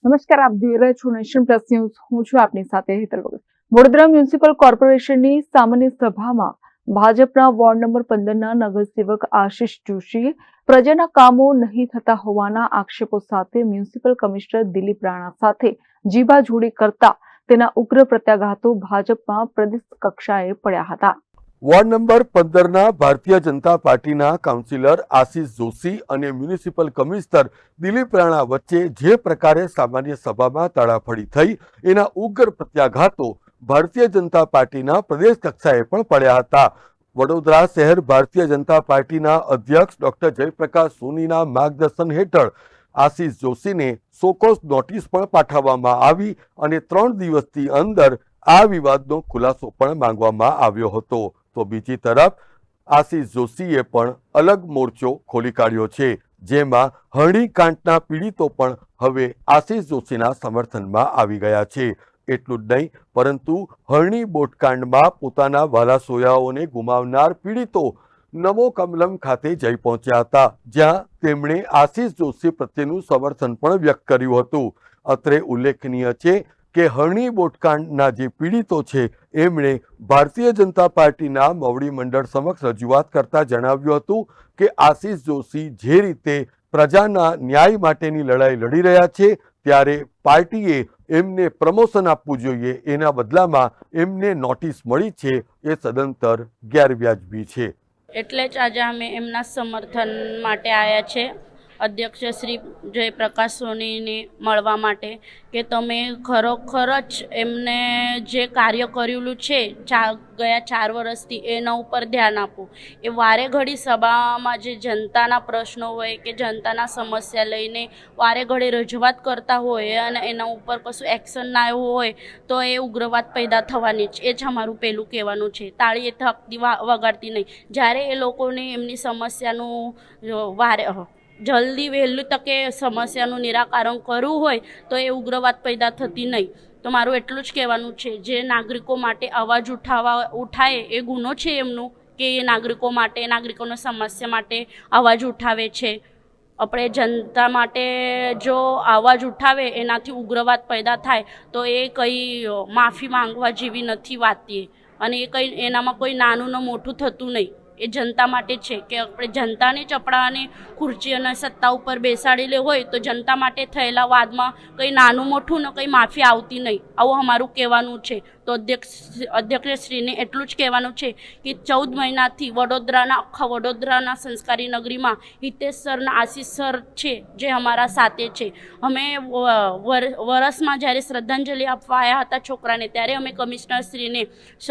નમસ્કાર, આપ જોઈ રહ્યા છો નેશન પ્લસ ન્યૂઝ। હું છું આપની સાથે હેતલ વગર। વડોદરા મ્યુનિસિપલ કોર્પોરેશનની સામાન્ય સભામાં ભાજપના વોર્ડ નંબર 15ના નગરસેવક આશિષ જોશીએ પ્રજાના કામો નહીં થતા હોવાના આક્ષેપો સાથે મ્યુનિસિપલ કમિશનર દિલીપ રાણા સાથે જીબાજોડી કરતા તેના ઉગ્ર પ્રત્યાઘાતો ભાજપમાં પ્રદેશ કક્ષાએ પડ્યા હતા। વોર્ડ નંબર 15ના ભારતીય જનતા પાર્ટીના કાઉન્સિલર આશિષ જોશી અને મ્યુનિસિપલ કમિશનર દિલીપ રાણા વચ્ચે જે પ્રકારે સામાન્ય સભામાં તડાફડી થઈ એના ઉગ્ર પ્રત્યાઘાતો ભારતીય જનતા પાર્ટીના પ્રદેશ કક્ષાએ પણ પડ્યા હતા। વડોદરા શહેર ભારતીય જનતા પાર્ટીના અધ્યક્ષ ડોક્ટર જયપ્રકાશ સોનીના માર્ગદર્શન હેઠળ આશિષ જોશીને સોકોઝ નોટિસ પણ પાઠવવામાં આવી અને 3 દિવસની અંદર આ વિવાદનો ખુલાસો પણ માંગવામાં આવ્યો હતો। તો બીજી તરફ આશિષ જોશીએ પણ અલગ મોરચો ખોલી કાઢ્યો છે, જેમાં હરણીકાંડના પીડિતો પણ હવે આશિષ જોશીના સમર્થનમાં આવી ગયા છે। એટલું જ નહીં, પરંતુ હરણી બોટકાંડમાં પોતાના વાલા સોયાઓને ગુમાવનાર પીડિતો નમો કમલમ ખાતે જઈ પહોંચ્યા હતા, જ્યાં તેમણે આશિષ જોશી પ્રત્યેનું સમર્થન પણ વ્યક્ત કર્યું હતું। અત્રે ઉલ્લેખનીય છે કે હરણી બોટકાંડના જે પીડિતો છે એમણે ભારતીય જનતા પાર્ટીના મોવડી મંડળ સમક્ષ રજૂઆત કરતા જણાવ્યું હતું કે આશિષ જોશી જે રીતે પ્રજાના ન્યાય માટેની લડાઈ લડી રહ્યા છે, ત્યારે પાર્ટીએ એમને પ્રમોશન આપવું જોઈએ, એના બદલામાં એમને નોટિસ મળી છે એ સદંતર ગેરવ્યાજબી છે। એટલે જ આજે અમે એમના સમર્થન માટે આવ્યા છે, અધ્યક્ષ શ્રી જયપ્રકાશ સોનીને મળવા માટે, કે તમે ખરોખર જ એમને જે કાર્ય કરેલું છે ગયા 4 વર્ષથી એના ઉપર ધ્યાન આપો। એ વારે ઘડી સભામાં જે જનતાના પ્રશ્નો હોય કે જનતાના સમસ્યા લઈને વારે ઘડી રજૂઆત કરતા હોય અને એના ઉપર કશું એક્શન ના આવ્યું હોય તો એ ઉગ્રવાદ પેદા થવાની જ, એ જ અમારું પહેલું કહેવાનું છે। તાળી એ થકતી વગાડતી નહીં। જ્યારે એ લોકોને એમની સમસ્યાનું જલ્દી વહેલું તકે સમસ્યાનું નિરાકરણ કરવું હોય તો એ ઉગ્રવાદ પેદા થતી નહીં। તો મારું એટલું જ કહેવાનું છે, જે નાગરિકો માટે અવાજ ઉઠાય એ ગુનો છે એમનું, કે એ નાગરિકો માટે, નાગરિકોની સમસ્યા માટે અવાજ ઉઠાવે છે। આપણે જનતા માટે જો અવાજ ઉઠાવે એનાથી ઉગ્રવાદ પેદા થાય તો એ કંઈ માફી માંગવા જેવી નથી વાત એ, અને એ કંઈ એનામાં કોઈ નાનું ને મોટું થતું નહીં। એ જનતા માટે છે કે આપણે જનતાને ચપડાને ખુરશી અને સત્તા ઉપર બેસાડેલે હોય તો જનતા માટે થયેલા વાદમાં કંઈ નાનું મોટું ને કંઈ માફી આવતી નહીં, આવું અમારું કહેવાનું છે। તો અધ્યક્ષશ્રીને એટલું જ કહેવાનું છે કે 14 મહિનાથી આખા વડોદરાના સંસ્કારી નગરીમાં હિતેશ સરના આશિષ સર છે જે અમારા સાથે છે। અમે વરસમાં જ્યારે શ્રદ્ધાંજલિ આપવા આવ્યા હતા છોકરાને, ત્યારે અમે કમિશનરશ્રીને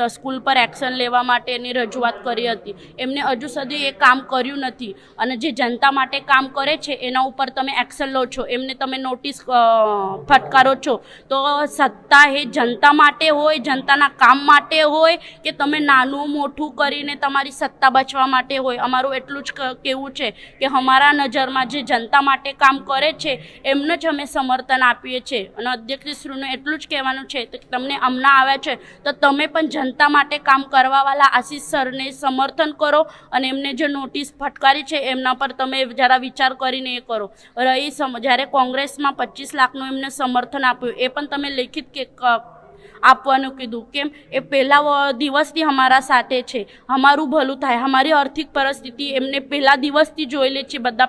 સ્કૂલ પર એક્શન લેવા માટેની રજૂઆત કરી હતી। એમને હજુ સુધી એ કામ કર્યું નથી, અને જે જનતા માટે કામ કરે છે એના ઉપર તમે એક્શન લો છો, એમને તમે નોટિસ ફટકારો છો, તો સત્તા એ જનતા માટે હોય, જનતાના કામ માટે હોય, કે તમે નાનું મોટું કરીને તમારી સત્તા બચવા માટે હોય। અમારું એટલું જ કહેવું છે કે અમારા નજરમાં જે જનતા માટે કામ કરે છે એમને જ અમે સમર્થન આપીએ છીએ। અને અધ્યક્ષશ્રીનું એટલું જ કહેવાનું છે કે તમને હમણાં આવ્યા છે તો તમે પણ જનતા માટે કામ કરવાવાળા આશિષ સરને સમર્થન કરો, અને એમને જે નોટિસ ફટકારી છે એમના પર તમે જરા વિચાર કરીને એ કરો। જ્યારે કોંગ્રેસમાં 25 લાખનું એમને સમર્થન આપ્યું, એ પણ તમે લેખિત કે આપવાનું કીધું, કેમ? એ પહેલા દિવસથી અમારા સાથે છે, અમારું ભલું થાય, અમારી આર્થિક પરિસ્થિતિ એમને પહેલા દિવસથી જોયેલી છે બધા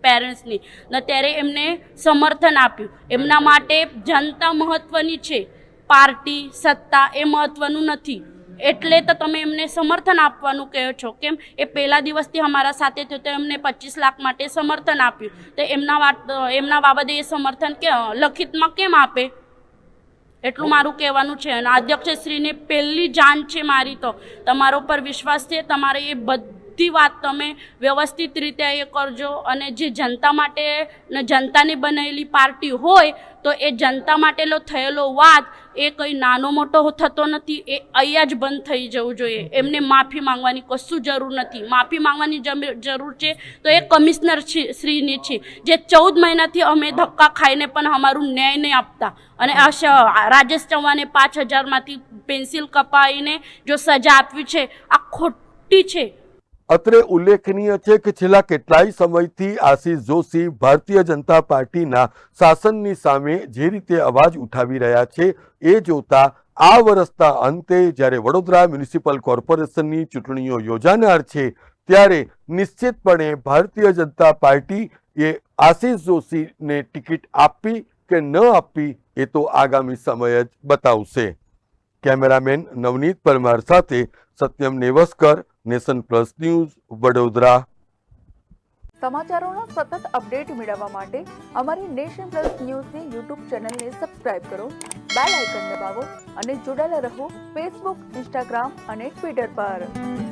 પેરેન્ટ્સની, ને ત્યારે એમને સમર્થન આપ્યું। એમના માટે જનતા મહત્ત્વની છે, પાર્ટી સત્તા એ મહત્ત્વનું નથી, એટલે તો તમે એમને સમર્થન આપવાનું કહો છો, કેમ? એ પહેલા દિવસથી અમારા સાથે થયો તો એમને 25 લાખ માટે સમર્થન આપ્યું, તો એમના બાબતે એ સમર્થન લખિતમાં કેમ આપે? એટલું મારું કહેવાનું છે। અને અધ્યક્ષશ્રીને પહેલી જાણ છે મારી, તો તમારો પર વિશ્વાસ છે, તમારે એ બધી વાત તમે વ્યવસ્થિત રીતે એ કરજો। અને જે જનતા માટે ને જનતાની બનેલી પાર્ટી હોય તો એ જનતા માટેનો થયેલો વાદ એ કંઈ નાનો મોટો થતો નથી, એ અહીંયા જ બંધ થઈ જવું જોઈએ। એમને માફી માંગવાની કશું જરૂર નથી। માફી માંગવાની જરૂર છે તો એ કમિશનર શ્રીની છે, જે 14 મહિનાથી અમે ધક્કા ખાઈને પણ અમારું ન્યાય નહીં આપતા, અને રાજેશ ચૌહાણે 5000માંથી પેન્સિલ કપાવીને જો સજા આપવી છે, આ ખોટી છે। અત્રે ઉલ્લેખનીય છે કે છેલ્લા કેટલાય સમયથી આશિષ જોશી ભારતીય જનતા પાર્ટીના શાસનની સામે જે રીતે અવાજ ઉઠાવી રહ્યા છે એ જોતા આ વર્ષના અંતે જ્યારે વડોદરા મ્યુનિસિપલ કોર્પોરેશનની ચૂંટણીઓ યોજાનાર છે ત્યારે નિશ્ચિતપણે ભારતીય જનતા પાર્ટી એ આશિષ જોશીને ટિકિટ આપવી કે ન આપવી એ તો આગામી સમય જ બતાવશે. કેમેરામેન નવનીત પરમાર સાથે Satyam Nevaskar, Nation Plus News, Vadodara. સમાચારોના સતત અપડેટ મેળવવા માટે અમારી નેશન પ્લસ ન્યૂઝની યુટ્યુબ ચેનલને સબસ્ક્રાઇબ કરો, બેલ આઇકન દબાવો અને જોડાયેલા રહો ફેસબુક, ઇન્સ્ટાગ્રામ અને ટ્વિટર પર.